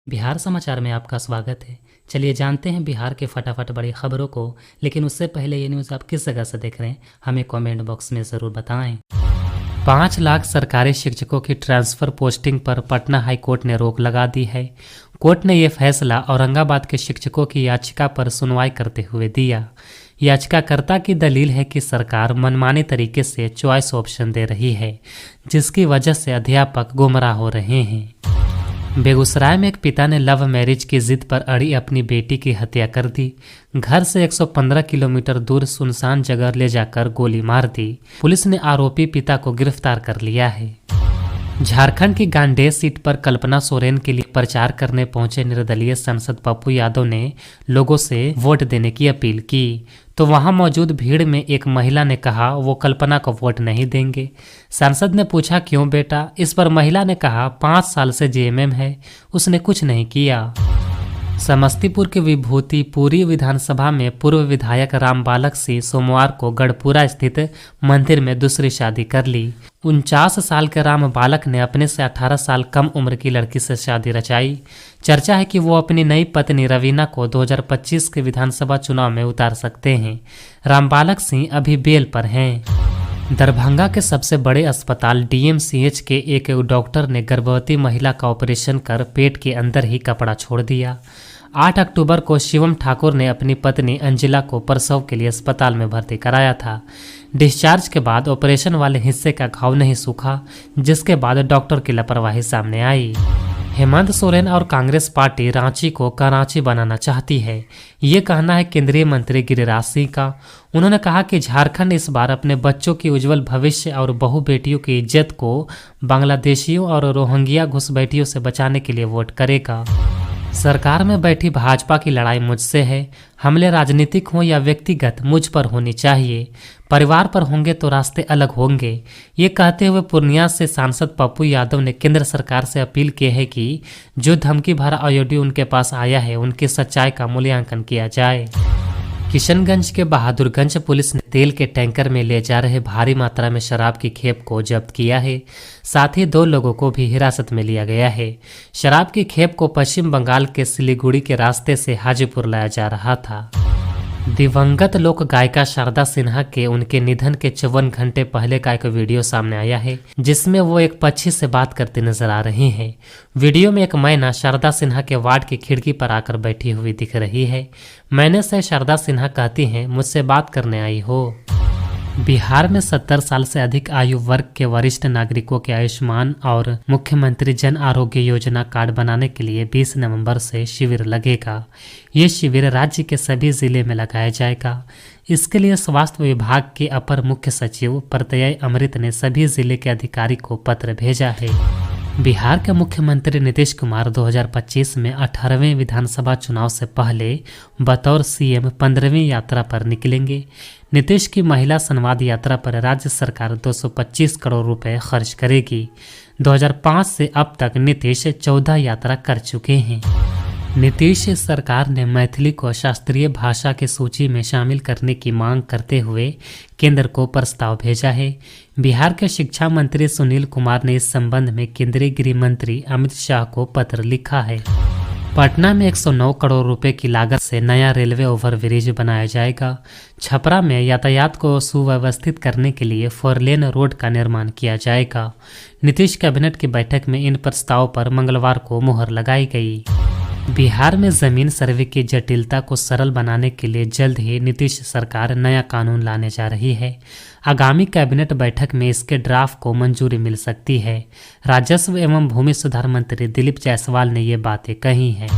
बिहार समाचार में आपका स्वागत है। चलिए जानते हैं बिहार के फटाफट बड़ी खबरों को। लेकिन उससे पहले ये न्यूज़ आप किस जगह से देख रहे हैं हमें कमेंट बॉक्स में ज़रूर बताएं। 5 लाख सरकारी शिक्षकों की ट्रांसफ़र पोस्टिंग पर पटना हाई कोर्ट ने रोक लगा दी है। कोर्ट ने यह फैसला औरंगाबाद के शिक्षकों की याचिका पर सुनवाई करते हुए दिया। याचिकाकर्ता की दलील है कि सरकार मनमाने तरीके से चॉइस ऑप्शन दे रही है, जिसकी वजह से अध्यापक गुमराह हो रहे हैं। बेगूसराय में एक पिता ने लव मैरिज की जिद पर अड़ी अपनी बेटी की हत्या कर दी। घर से 115 किलोमीटर दूर सुनसान जगह ले जाकर गोली मार दी। पुलिस ने आरोपी पिता को गिरफ्तार कर लिया है। झारखंड की गांडेय सीट पर कल्पना सोरेन के लिए प्रचार करने पहुंचे निर्दलीय सांसद पप्पू यादव ने लोगों से वोट देने की अपील की, तो वहां मौजूद भीड़ में एक महिला ने कहा वो कल्पना को वोट नहीं देंगे। सांसद ने पूछा क्यों बेटा? इस पर महिला ने कहा 5 साल से जेएमएम है, उसने कुछ नहीं किया। समस्तीपुर के विभूतिपुरी विधानसभा में पूर्व विधायक रामबालक सिंह सोमवार को गढ़पुरा स्थित मंदिर में दूसरी शादी कर ली। 49 साल के रामबालक ने अपने से 18 साल कम उम्र की लड़की से शादी रचाई। चर्चा है कि वो अपनी नई पत्नी रवीना को 2025 के विधानसभा चुनाव में उतार सकते हैं। रामबालक सिंह अभी बेल पर हैं। दरभंगा के सबसे बड़े अस्पताल डीएमसीएच के एक डॉक्टर ने गर्भवती महिला का ऑपरेशन कर पेट के अंदर ही कपड़ा छोड़ दिया। 8 अक्टूबर को शिवम ठाकुर ने अपनी पत्नी अंजिला को प्रसव के लिए अस्पताल में भर्ती कराया था। डिस्चार्ज के बाद ऑपरेशन वाले हिस्से का घाव नहीं सूखा, जिसके बाद डॉक्टर की लापरवाही सामने आई। हेमंत सोरेन और कांग्रेस पार्टी रांची को कराची बनाना चाहती है, ये कहना है केंद्रीय मंत्री गिरिराज सिंह का। उन्होंने कहा कि झारखंड इस बार अपने बच्चों की उज्जवल भविष्य और बहु बेटियों की इज्जत को बांग्लादेशियों और रोहिंग्या घुसपैठियों से बचाने के लिए वोट करेगा। सरकार में बैठी भाजपा की लड़ाई मुझसे है। हमले राजनीतिक हों या व्यक्तिगत मुझ पर होनी चाहिए। परिवार पर होंगे तो रास्ते अलग होंगे। ये कहते हुए पूर्णिया से सांसद पप्पू यादव ने केंद्र सरकार से अपील की है कि जो धमकी भरा ऑडियो उनके पास आया है उनकी सच्चाई का मूल्यांकन किया जाए। किशनगंज के बहादुरगंज पुलिस ने तेल के टैंकर में ले जा रहे भारी मात्रा में शराब की खेप को जब्त किया है। साथ ही 2 लोगों को भी हिरासत में लिया गया है। शराब की खेप को पश्चिम बंगाल के सिलीगुड़ी के रास्ते से हाजीपुर लाया जा रहा था। दिवंगत लोक गायिका शारदा सिन्हा के उनके निधन के 54 घंटे पहले का एक वीडियो सामने आया है, जिसमें वो एक पक्षी से बात करते नजर आ रही हैं। वीडियो में एक मैना शारदा सिन्हा के वार्ड की खिड़की पर आकर बैठी हुई दिख रही है। मैने से शारदा सिन्हा कहती हैं मुझसे बात करने आई हो। बिहार में 70 साल से अधिक आयु वर्ग के वरिष्ठ नागरिकों के आयुष्मान और मुख्यमंत्री जन आरोग्य योजना कार्ड बनाने के लिए 20 नवंबर से शिविर लगेगा। ये शिविर राज्य के सभी जिले में लगाया जाएगा। इसके लिए स्वास्थ्य विभाग के अपर मुख्य सचिव प्रत्यय अमृत ने सभी जिले के अधिकारी को पत्र भेजा है। बिहार के मुख्यमंत्री नीतीश कुमार 2025 में 18वें विधानसभा चुनाव से पहले बतौर सीएम 15वीं यात्रा पर निकलेंगे। नीतीश की महिला संवाद यात्रा पर राज्य सरकार 225 करोड़ रुपए खर्च करेगी। 2005 से अब तक नीतीश 14 यात्रा कर चुके हैं। नीतीश सरकार ने मैथिली को शास्त्रीय भाषा की सूची में शामिल करने की मांग करते हुए केंद्र को प्रस्ताव भेजा है। बिहार के शिक्षा मंत्री सुनील कुमार ने इस संबंध में केंद्रीय गृह मंत्री अमित शाह को पत्र लिखा है। पटना में 109 करोड़ रुपए की लागत से नया रेलवे ओवरब्रिज बनाया जाएगा। छपरा में यातायात को सुव्यवस्थित करने के लिए 4 लेन रोड का निर्माण किया जाएगा। नीतीश कैबिनेट की बैठक में इन प्रस्तावों पर मंगलवार को मुहर लगाई गई। बिहार में जमीन सर्वे की जटिलता को सरल बनाने के लिए जल्द ही नीतीश सरकार नया कानून लाने जा रही है। आगामी कैबिनेट बैठक में इसके ड्राफ्ट को मंजूरी मिल सकती है। राजस्व एवं भूमि सुधार मंत्री दिलीप जायसवाल ने ये बातें कही हैं।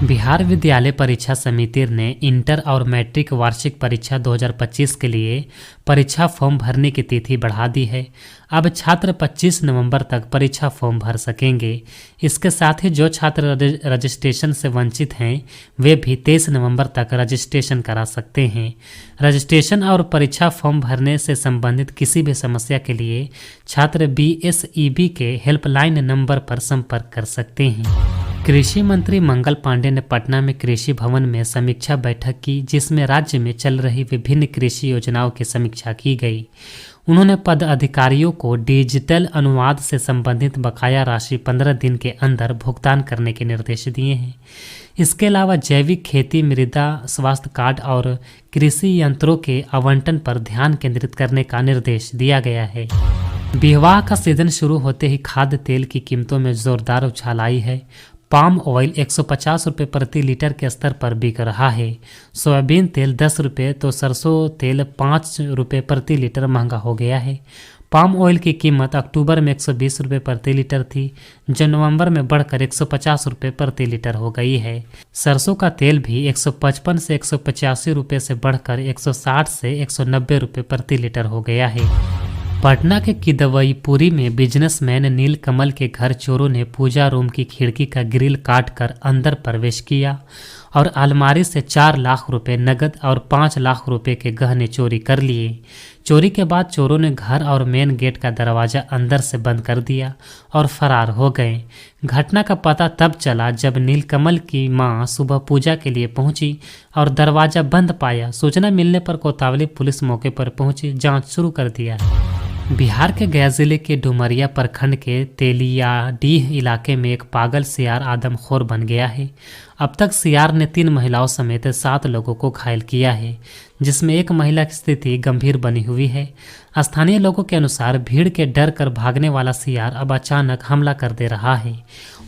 बिहार विद्यालय परीक्षा समिति ने इंटर और मैट्रिक वार्षिक परीक्षा 2025 के लिए परीक्षा फॉर्म भरने की तिथि बढ़ा दी है। अब छात्र 25 नवंबर तक परीक्षा फॉर्म भर सकेंगे। इसके साथ ही जो छात्र रजिस्ट्रेशन से वंचित हैं वे भी 23 नवंबर तक रजिस्ट्रेशन करा सकते हैं। रजिस्ट्रेशन और परीक्षा फॉर्म भरने से संबंधित किसी भी समस्या के लिए छात्र BSEB के हेल्पलाइन नंबर पर संपर्क कर सकते हैं। कृषि मंत्री मंगल पांडे ने पटना में कृषि भवन में समीक्षा बैठक की, जिसमें राज्य में चल रही विभिन्न कृषि योजनाओं की समीक्षा की गई। उन्होंने पद अधिकारियों को डिजिटल अनुवाद से संबंधित बकाया राशि 15 दिन के अंदर भुगतान करने के निर्देश दिए हैं। इसके अलावा जैविक खेती, मृदा स्वास्थ्य कार्ड और कृषि यंत्रों के आवंटन पर ध्यान केंद्रित करने का निर्देश दिया गया है। विवाह का सीजन शुरू होते ही खाद्य तेल की कीमतों में जोरदार उछाल आई है। पाम ऑयल 150 रुपये प्रति लीटर के स्तर पर बिक रहा है। सोयाबीन तेल 10 रुपये तो सरसों तेल 5 रुपये प्रति लीटर महंगा हो गया है। पाम ऑयल की कीमत अक्टूबर में 120 रुपये प्रति लीटर थी, जो नवंबर में बढ़कर 150 रुपये प्रति लीटर हो गई है। सरसों का तेल भी 155 से 185 रुपये से बढ़कर 160 से 190 रुपये प्रति लीटर हो गया है। पटना के किदवईपुरी में बिजनेसमैन नीलकमल के घर चोरों ने पूजा रूम की खिड़की का ग्रिल काटकर अंदर प्रवेश किया और अलमारी से 4 लाख रुपए नगद और 5 लाख रुपए के गहने चोरी कर लिए। चोरी के बाद चोरों ने घर और मेन गेट का दरवाजा अंदर से बंद कर दिया और फरार हो गए। घटना का पता तब चला जब नीलकमल की मां सुबह पूजा के लिए पहुंची और दरवाजा बंद पाया। सूचना मिलने पर कोतवाली पुलिस मौके पर पहुंची, जांच शुरू कर दिया है। बिहार के गया जिले के डुमरिया प्रखंड के तेलियाडीह इलाके में एक पागल सियार आदमखोर बन गया है। अब तक सियार ने 3 महिलाओं समेत 7 लोगों को घायल किया है, जिसमें एक महिला की स्थिति गंभीर बनी हुई है। स्थानीय लोगों के अनुसार भीड़ के डर कर भागने वाला सियार अब अचानक हमला कर दे रहा है।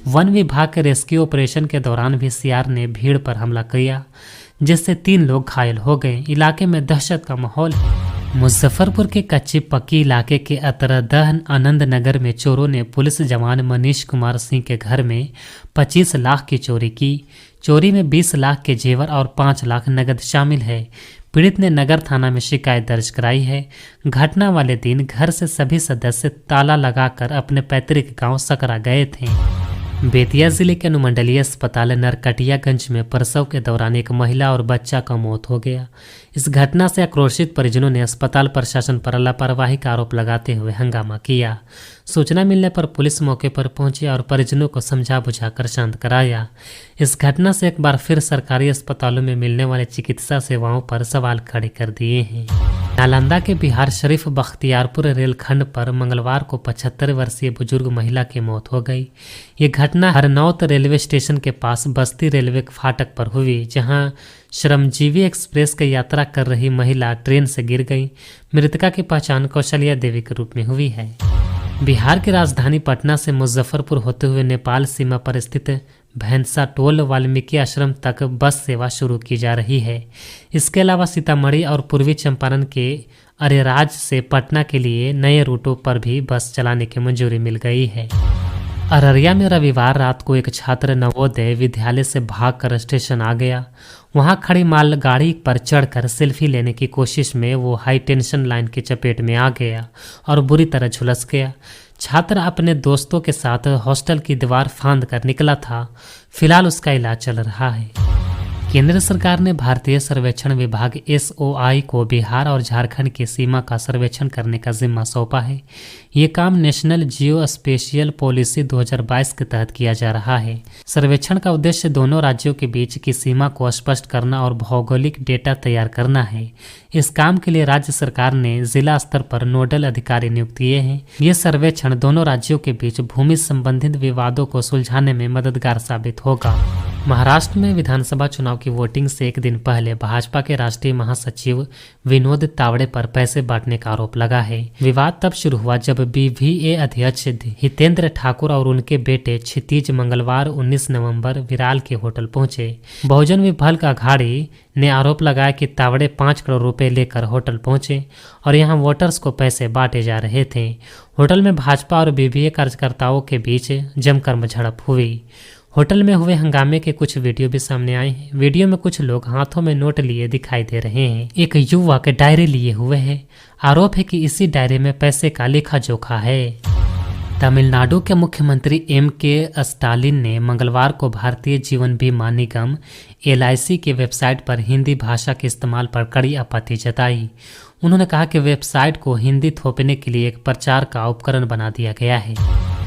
वन विभाग के रेस्क्यू ऑपरेशन के दौरान भी सियार ने भीड़ पर हमला किया, जिससे 3 लोग घायल हो गए। इलाके में दहशत का माहौल है। मुजफ्फरपुर के कच्ची पक्की इलाके के अतरदह आनंद नगर में चोरों ने पुलिस जवान मनीष कुमार सिंह के घर में 25 लाख की चोरी की। चोरी में 20 लाख के जेवर और 5 लाख नगद शामिल है। पीड़ित ने नगर थाना में शिकायत दर्ज कराई है। घटना वाले दिन घर से सभी सदस्य ताला लगाकर अपने पैतृक गांव सकरा गए थे। बेतिया जिले के अनुमंडलीय अस्पताल नरकटियागंज में प्रसव के दौरान एक महिला और बच्चा का मौत हो गया। इस घटना से आक्रोशित परिजनों ने अस्पताल प्रशासन पर लापरवाही का आरोप लगाते हुए हंगामा किया। सूचना मिलने पर पुलिस मौके पर पहुंची और परिजनों को समझा बुझाकर शांत कराया। इस घटना से एक बार फिर सरकारी अस्पतालों में मिलने वाले चिकित्सा सेवाओं पर सवाल खड़े कर दिए हैं। नालंदा के बिहार शरीफ बख्तियारपुर रेलखंड पर मंगलवार को 75 वर्षीय बुजुर्ग महिला की मौत हो गई। ये घटना हरनौत रेलवे स्टेशन के पास बस्ती रेलवे फाटक पर हुई, जहां श्रमजीवी एक्सप्रेस की यात्रा कर रही महिला ट्रेन से गिर गई। मृतका की पहचान कौशल्या देवी के रूप में हुई है। बिहार की राजधानी पटना से मुजफ्फरपुर होते हुए नेपाल सीमा पर स्थित भैंसा टोल वाल्मीकि आश्रम तक बस सेवा शुरू की जा रही है। इसके अलावा सीतामढ़ी और पूर्वी चंपारण के अरेराज से पटना के लिए नए रूटों पर भी बस चलाने की मंजूरी मिल गई है। अररिया में रविवार रात को एक छात्र नवोदय विद्यालय से भागकर स्टेशन आ गया। वहां खड़ी मालगाड़ी पर चढ़कर सेल्फी लेने की कोशिश में वो हाई टेंशन लाइन की चपेट में आ गया और बुरी तरह झुलस गया। छात्र अपने दोस्तों के साथ हॉस्टल की दीवार फांद कर निकला था। फिलहाल उसका इलाज चल रहा है। केंद्र सरकार ने भारतीय सर्वेक्षण विभाग SOI को बिहार और झारखंड की सीमा का सर्वेक्षण करने का जिम्मा सौंपा है। ये काम नेशनल जियो स्पेशियल पॉलिसी 2022 के तहत किया जा रहा है। सर्वेक्षण का उद्देश्य दोनों राज्यों के बीच की सीमा को स्पष्ट करना और भौगोलिक डेटा तैयार करना है। इस काम के लिए राज्य सरकार ने जिला स्तर पर नोडल अधिकारी नियुक्त किए हैं। ये सर्वेक्षण दोनों राज्यों के बीच भूमि संबंधित विवादों को सुलझाने में मददगार साबित होगा। महाराष्ट्र में विधानसभा चुनाव की वोटिंग से एक दिन पहले भाजपा के राष्ट्रीय महासचिव विनोद तावड़े पर पैसे बांटने का आरोप लगा है। विवाद तब शुरू हुआ जब BVA अध्यक्ष हितेंद्र ठाकुर और उनके बेटे क्षितिज मंगलवार 19 नवंबर विराल के होटल पहुंचे। बहुजन विकल्प अघाड़ी ने आरोप लगाया कि तावड़े 5 करोड़ रुपए लेकर होटल पहुंचे और यहां वोटर्स को पैसे बांटे जा रहे थे। होटल में भाजपा और BVA कार्यकर्ताओं के बीच जमकर झड़प हुई। होटल में हुए हंगामे के कुछ वीडियो भी सामने आए हैं। वीडियो में कुछ लोग हाथों में नोट लिए दिखाई दे रहे हैं। एक युवक डायरी लिए हुए है। आरोप है कि इसी डायरी में पैसे का लेखा जोखा है। तमिलनाडु के मुख्यमंत्री MK स्टालिन ने मंगलवार को भारतीय जीवन बीमा निगम LIC की वेबसाइट पर हिंदी भाषा के इस्तेमाल पर कड़ी आपत्ति जताई। उन्होंने कहा कि वेबसाइट को हिंदी थोपने के लिए एक प्रचार का उपकरण बना दिया गया है।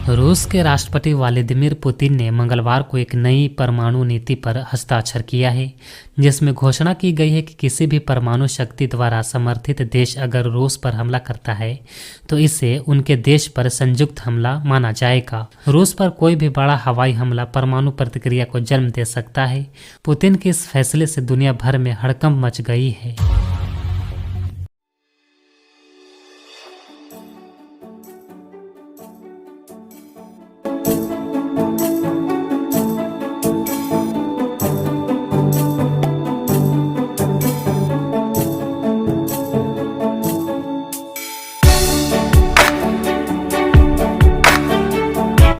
रूस के राष्ट्रपति व्लादिमीर पुतिन ने मंगलवार को एक नई परमाणु नीति पर हस्ताक्षर किया है, जिसमें घोषणा की गई है कि किसी भी परमाणु शक्ति द्वारा समर्थित देश अगर रूस पर हमला करता है तो इसे उनके देश पर संयुक्त हमला माना जाएगा। रूस पर कोई भी बड़ा हवाई हमला परमाणु प्रतिक्रिया को जन्म दे सकता है। पुतिन के इस फैसले से दुनिया भर में हड़कंप मच गई है।